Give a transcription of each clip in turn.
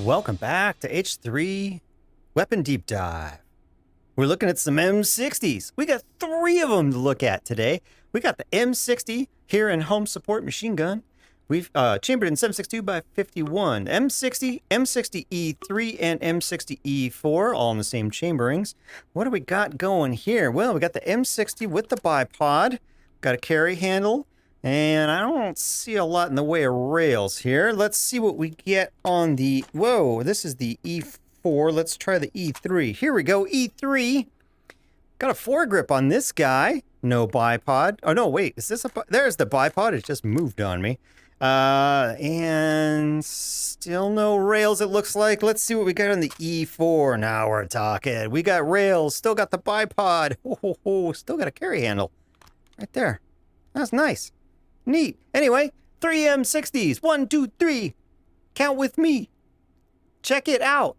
Welcome back to H3 Weapon Deep Dive. We're looking at some M60s. We got 3 of them to look at today. We got the M60 here in home support machine gun. We've chambered in 7.62x51. M60, M60E3, and M60E4, all in the same chamberings. What do we got going here? Well, we got the M60 with the bipod. Got a carry handle. And I don't see a lot in the way of rails here. Let's see what we get on the... Whoa, this is the E4. Let's try the E3. Here we go, E3. Got a foregrip on this guy. No bipod. Oh, no, wait. Is this a... There's the bipod. It just moved on me. And still no rails, it looks like. Let's see what we got on the E4. Now we're talking. We got rails. Still got the bipod. Still got a carry handle. Right there. That's nice. Neat. Anyway, 3 M60s. 1, 2, 3. Count with me. Check it out.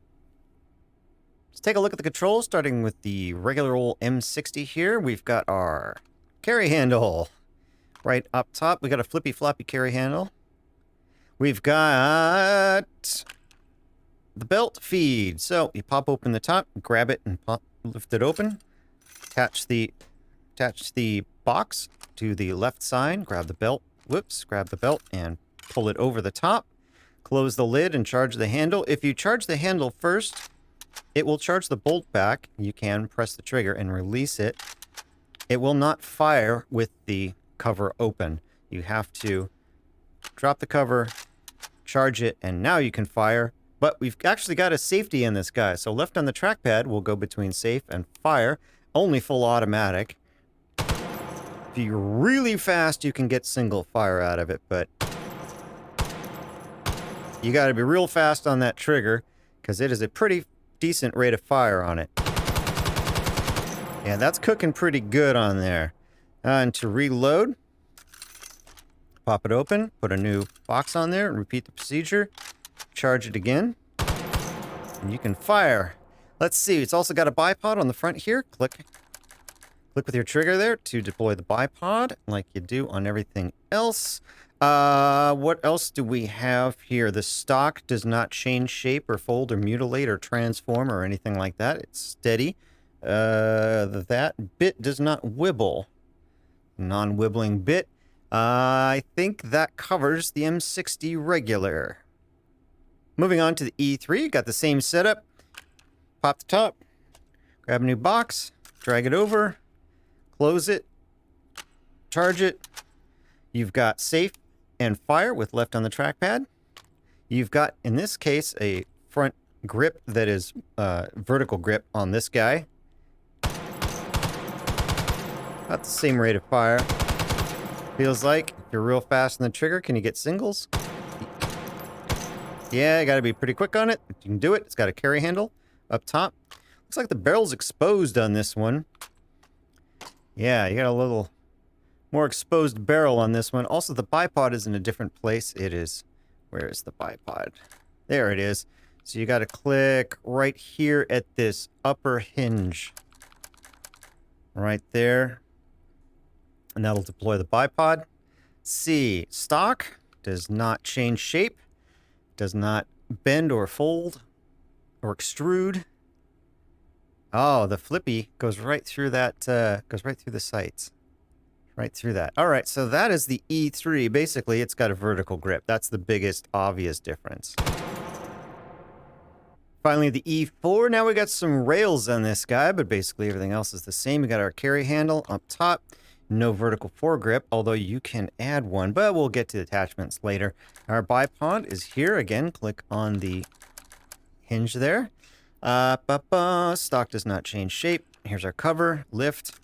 Let's take a look at the controls, starting with the regular old M60 here. We've got our carry handle right up top. We got a flippy floppy carry handle. We've got the belt feed. So you pop open the top, grab it, and lift it open. Attach the box to the left side, grab the belt, grab the belt and pull it over the top. Close the lid and charge the handle. If you charge the handle first, it will charge the bolt back. You can press the trigger and release it. It will not fire with the cover open. You have to drop the cover, charge it, and now you can fire. But we've actually got a safety in this guy. So left on the trackpad will go between safe and fire. Only full automatic. If you're really fast, you can get single fire out of it, but you got to be real fast on that trigger because it is a pretty decent rate of fire on it. Yeah, that's cooking pretty good on there. And to reload, pop it open, put a new box on there, and repeat the procedure. Charge it again, and you can fire. Let's see, it's also got a bipod on the front here. Click with your trigger there to deploy the bipod, like you do on everything else. What else do we have here? The stock does not change shape or fold or mutilate or transform or anything like that. It's steady. That bit does not wibble. Non-wibbling bit. I think that covers the M60 regular. Moving on to the E3, got the same setup. Pop the top, grab a new box, drag it over, close it, charge it. You've got safe and fire with left on the trackpad. You've got, in this case, a front grip that is vertical grip on this guy. About the same rate of fire. Feels like if you're real fast on the trigger, can you get singles? Yeah, you gotta be pretty quick on it. But you can do it. It's got a carry handle up top. Looks like the barrel's exposed on this one. Yeah, you got a little more exposed barrel on this one. Also, the bipod is in a different place. It is... Where is the bipod? There it is. So you got to click right here at this upper hinge. Right there. And that'll deploy the bipod. C. Stock does not change shape. Does not bend or fold or extrude. Oh, the flippy goes right through that, goes right through the sights. Right through that. All right, so that is the E3. Basically, it's got a vertical grip. That's the biggest obvious difference. Finally, the E4. Now we got some rails on this guy, but basically everything else is the same. We got our carry handle up top. No vertical foregrip, although you can add one, but we'll get to the attachments later. Our bipod is here. Again, click on the hinge there. Stock does not change shape. Here's our cover, lift.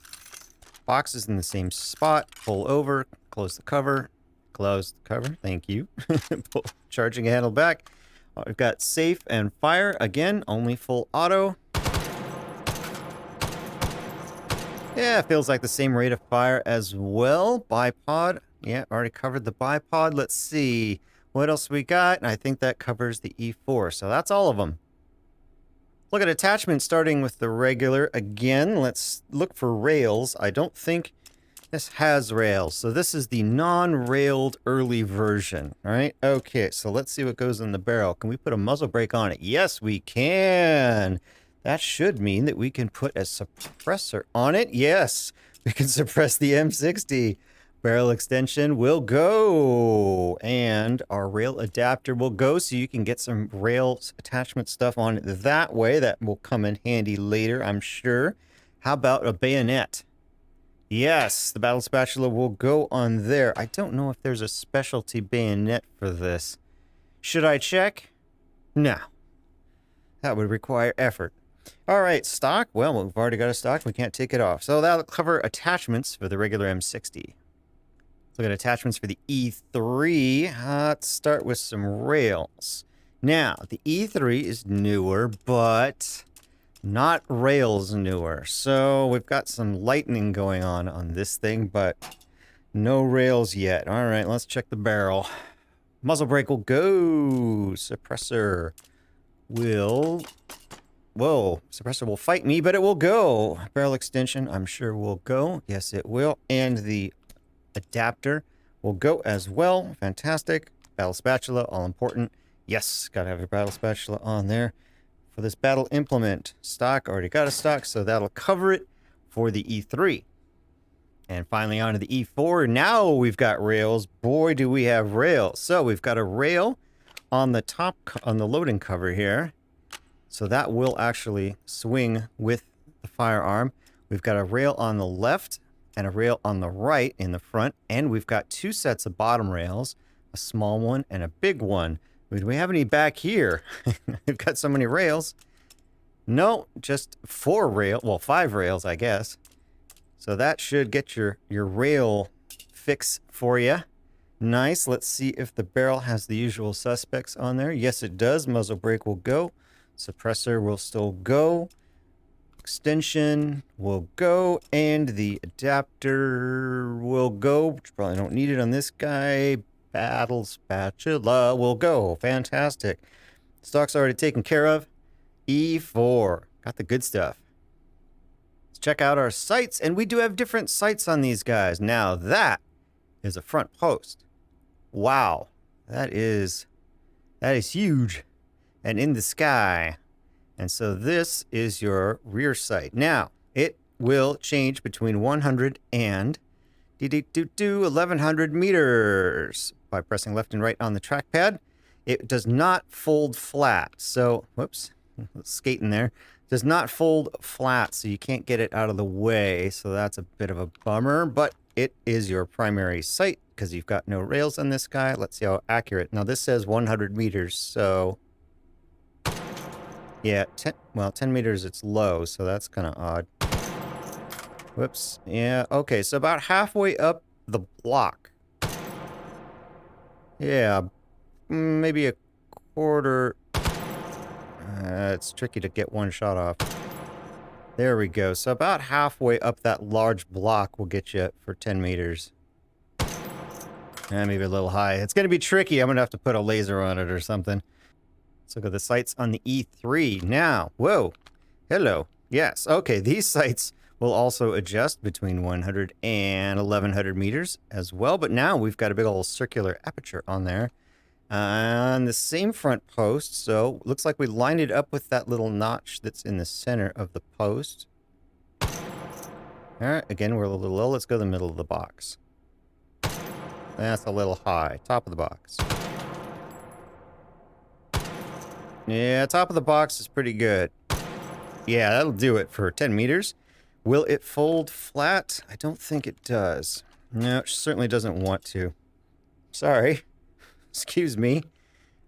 Box is in the same spot. Pull over, close the cover, thank you. Pull charging handle back. We've got safe and fire. Again, only full auto. Yeah, it feels like the same rate of fire as well. Bipod. Yeah, already covered the bipod. Let's see what else we got. And I think that covers the E4. So that's all of them. Look at attachments starting with the regular. Again, let's look for rails. I don't think This has rails, so this is the non-railed early version. All right, okay, so let's see what goes in the barrel. Can we put a muzzle brake on it? Yes, we can. That should mean that we can put a suppressor on it. Yes, we can suppress the M60. Barrel extension will go, and our rail adapter will go, so you can get some rail attachment stuff on it that way. That will come in handy later, I'm sure. How about a bayonet? Yes, the battle spatula will go on there. I don't know if there's a specialty bayonet for this. Should I check? No. That would require effort. All right, stock. Well, we've already got a stock. We can't take it off. So that'll cover attachments for the regular M60. Let's look at attachments for the E3. Let's start with some rails. Now, the E3 is newer, but not rails newer. So we've got some lightning going on this thing, but no rails yet. All right, let's check the barrel. Muzzle brake will go. Suppressor will... Whoa, suppressor will fight me, but it will go. Barrel extension, I'm sure will go. Yes, it will. And the adapter will go as well. Fantastic. Battle spatula, all important. Yes, gotta have your battle spatula on there. For this battle implement, stock, already got a stock, so that'll cover it for the E3. And finally on to the E4. Now we've got rails. Boy, do we have rails. So we've got a rail on the top, on the loading cover here. So that will actually swing with the firearm. We've got a rail on the left and a rail on the right in the front. And we've got two sets of bottom rails, a small one and a big one. Do we have any back here? We've got so many rails. No, just 5 rails, I guess. So that should get your rail fix for you. Nice. Let's see if the barrel has the usual suspects on there. Yes, it does. Muzzle brake will go. Suppressor will still go. Extension will go. And the adapter will go, which probably don't need it on this guy. Battle spatula will go. Fantastic. Stock's already taken care of. E4. Got the good stuff. Let's check out our sights. And we do have different sights on these guys. Now that is a front post. Wow. That is huge. And in the sky. And so this is your rear sight. Now, it will change between 100 and 1100 meters by pressing left and right on the trackpad. It does not fold flat. So, whoops, skating there. Does not fold flat, so you can't get it out of the way. So that's a bit of a bummer, but it is your primary sight because you've got no rails on this guy. Let's see how accurate. Now this says 100 meters, so yeah, 10 meters it's low, so that's kind of odd. Whoops. Yeah, okay, so about halfway up the block. Yeah, maybe a quarter. It's tricky to get one shot off. There we go. So about halfway up that large block will get you for 10 meters. Maybe a little high. It's going to be tricky. I'm going to have to put a laser on it or something. Let's look at the sights on the E3. Now, whoa. Hello. Yes. Okay, these sights will also adjust between 100 and 1100 meters as well. But now we've got a big old circular aperture on there. On the same front post, so looks like we lined it up with that little notch that's in the center of the post. All right, again, we're a little low. Let's go to the middle of the box. That's a little high. Top of the box. Yeah, top of the box is pretty good. Yeah, that'll do it for 10 meters. Will it fold flat? I don't think it does. No, it certainly doesn't want to. Sorry. Excuse me.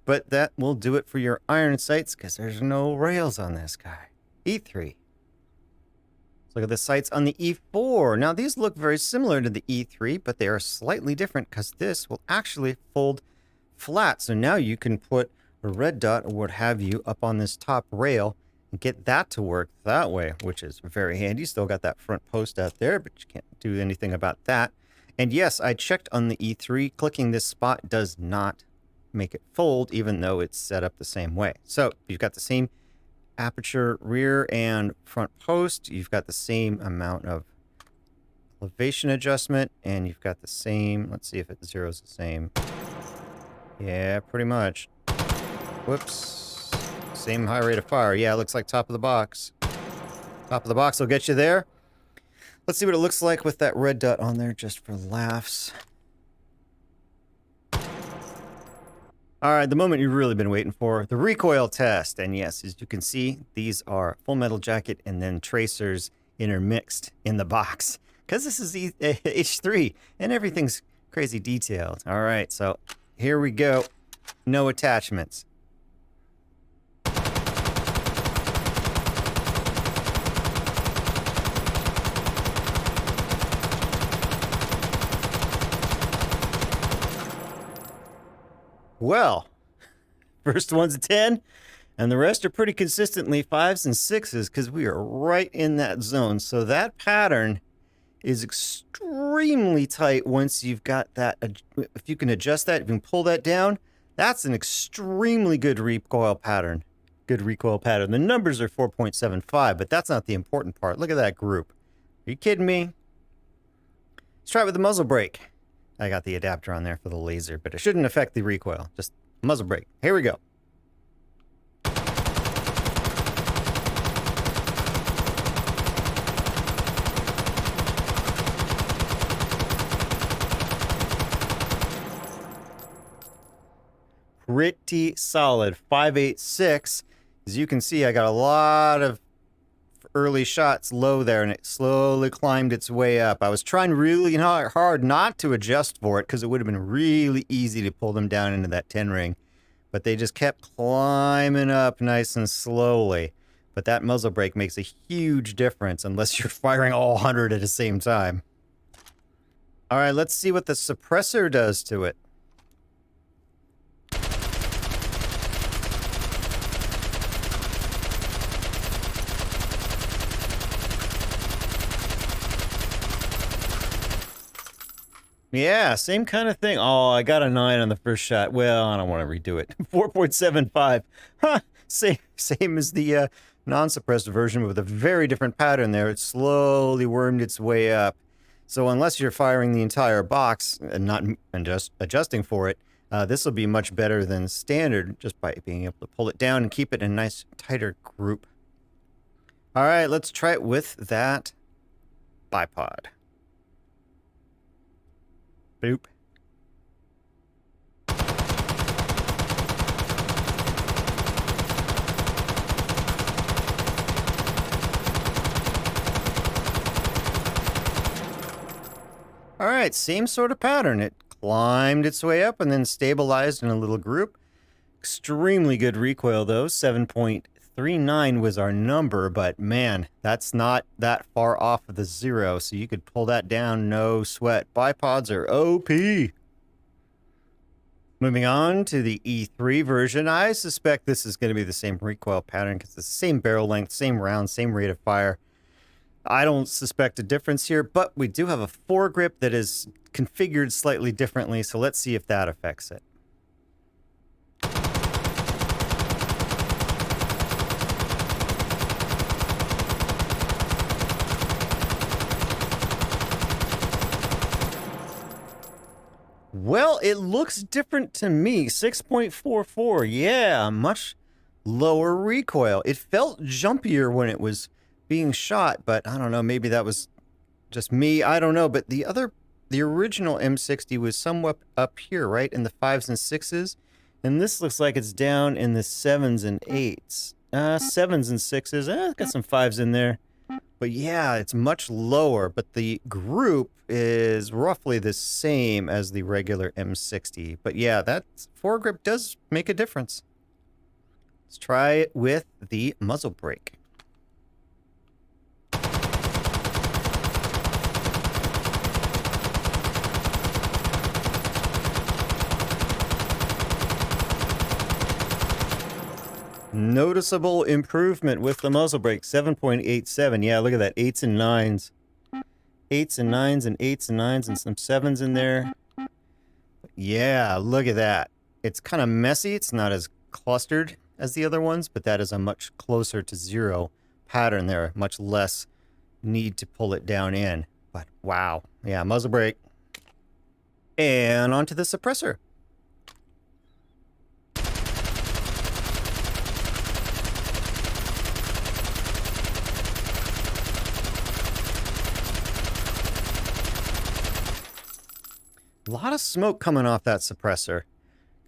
But that will do it for your iron sights because there's no rails on this guy. E3. Let's look at the sights on the E4. Now, these look very similar to the E3, but they are slightly different because this will actually fold flat. So now you can put a red dot or what have you up on this top rail and get that to work that way, which is very handy. Still got that front post out there, but you can't do anything about that. And yes, I checked on the E3. Clicking this spot does not make it fold, even though it's set up the same way. So you've got the same aperture rear and front post. You've got the same amount of elevation adjustment, and you've got the same. Let's see if it zeroes the same. Yeah, pretty much. Whoops. Same high rate of fire. Yeah, it looks like top of the box. Top of the box will get you there. Let's see what it looks like with that red dot on there just for laughs. All right, the moment you've really been waiting for, the recoil test. And yes, as you can see, these are full metal jacket and then tracers intermixed in the box. Because this is H3 and everything's crazy detailed. All right, so here we go. No attachments. Well, first one's a 10, and the rest are pretty consistently 5s and 6s because we are right in that zone. So that pattern is extremely tight once you've got that. If you can adjust that, if you can pull that down, that's an extremely good recoil pattern. Good recoil pattern. The numbers are 4.75, but that's not the important part. Look at that group. Are you kidding me? Let's try it with the muzzle brake. I got the adapter on there for the laser, but it shouldn't affect the recoil. Just muzzle brake. Here we go. Pretty solid. 5.86. As you can see, I got a lot of early shots low there, and it slowly climbed its way up. I was trying really hard not to adjust for it because it would have been really easy to pull them down into that 10 ring, but they just kept climbing up nice and slowly. But that muzzle brake makes a huge difference unless you're firing all 100 at the same time. All right, let's see what the suppressor does to it. Yeah, same kind of thing. Oh, I got a 9 on the first shot. Well, I don't want to redo it. 4.75. Huh, same as the non-suppressed version, but with a very different pattern there. It slowly wormed its way up. So unless you're firing the entire box and not adjusting for it, this will be much better than standard just by being able to pull it down and keep it in a nice, tighter group. All right, let's try it with that bipod. Boop. All right, same sort of pattern. It climbed its way up and then stabilized in a little group. Extremely good recoil though. 7.39 was our number, but man, that's not that far off of the 0, so you could pull that down, no sweat. Bipods are OP. Moving on to the E3 version, I suspect this is going to be the same recoil pattern because it's the same barrel length, same round, same rate of fire. I don't suspect a difference here, but we do have a foregrip that is configured slightly differently, so let's see if that affects it. Well, it looks different to me. 6.44. Yeah, much lower recoil. It felt jumpier when it was being shot, but I don't know. Maybe that was just me. I don't know. But the original M60 was somewhat up here, right? In the 5s and 6s. And this looks like it's down in the 7s and 8s. 7s and 6s. It's got some 5s in there. But yeah, it's much lower, but the group is roughly the same as the regular M60. But yeah, that foregrip does make a difference. Let's try it with the muzzle brake. Noticeable improvement with the muzzle brake. 7.87. Yeah, look at that. 8s and 9s. 8s and 9s and 8s and 9s and some 7s in there. Yeah, look at that. It's kind of messy. It's not as clustered as the other ones, but that is a much closer to 0 pattern there. Much less need to pull it down in. But wow. Yeah, muzzle brake. And onto the suppressor. A lot of smoke coming off that suppressor.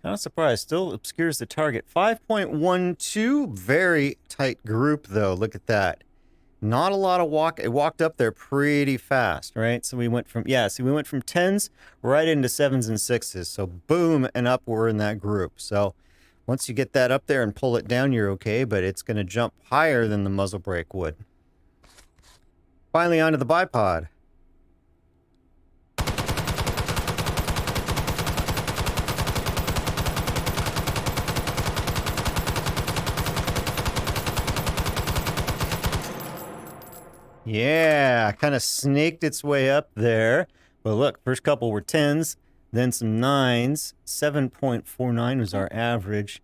Kind of surprised. Still obscures the target. 5.12. Very tight group, though. Look at that. Not a lot of walk. It walked up there pretty fast, right? So we went from, yeah, see, we went from 10s right into 7s and 6s. So boom, and up we're in that group. So once you get that up there and pull it down, you're okay, but it's going to jump higher than the muzzle brake would. Finally, onto the bipod. Yeah, kind of snaked its way up there. But look, first couple were 10s, then some 9s. 7.49 was our average.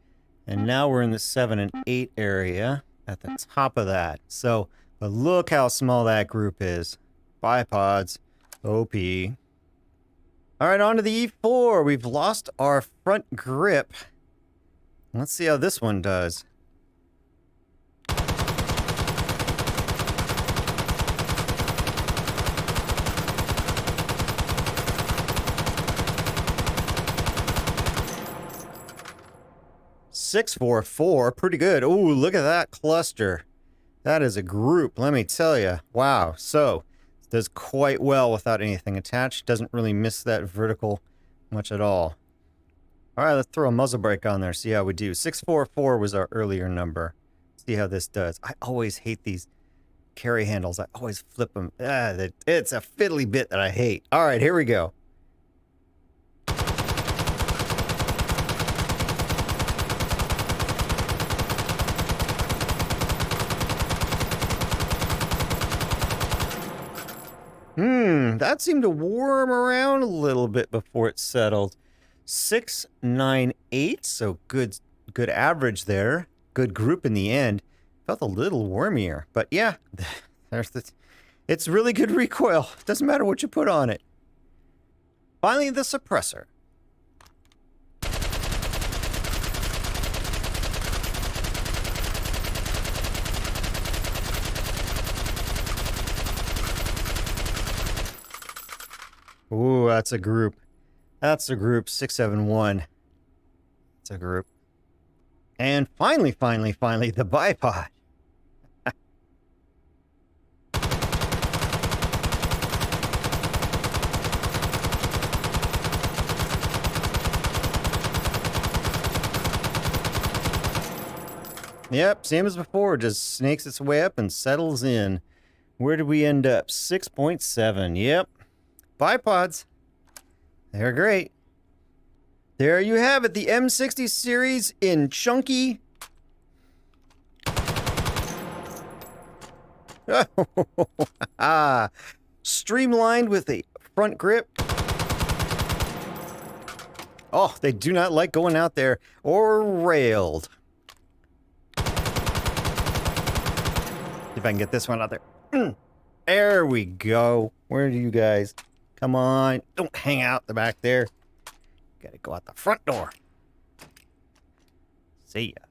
And now we're in the 7 and 8 area at the top of that. So, but look how small that group is. Bipods, OP. All right, on to the E4. We've lost our front grip. Let's see how this one does. .644, pretty good. Ooh, look at that cluster. That is a group, let me tell you. Wow, so it does quite well without anything attached. Doesn't really miss that vertical much at all. All right, let's throw a muzzle brake on there, see how we do. 644 was our earlier number. See how this does. I always hate these carry handles. I always flip them. It's a fiddly bit that I hate. All right, here we go. That seemed to worm around a little bit before it settled. 698, so good average there. Good group in the end. Felt a little wormier, but yeah, it's really good recoil. Doesn't matter what you put on it. Finally, the suppressor. Ooh, that's a group. That's a group. 671. It's a group. And finally, the bipod. Yep, same as before. Just snakes its way up and settles in. Where did we end up? 6.7. Yep. Bipods. They're great. There you have it, the M60 series in chunky. Streamlined with a front grip. Oh, they do not like going out there or railed. See if I can get this one out there. There we go. Where do you guys? Come on, don't hang out the back there. Gotta go out the front door. See ya.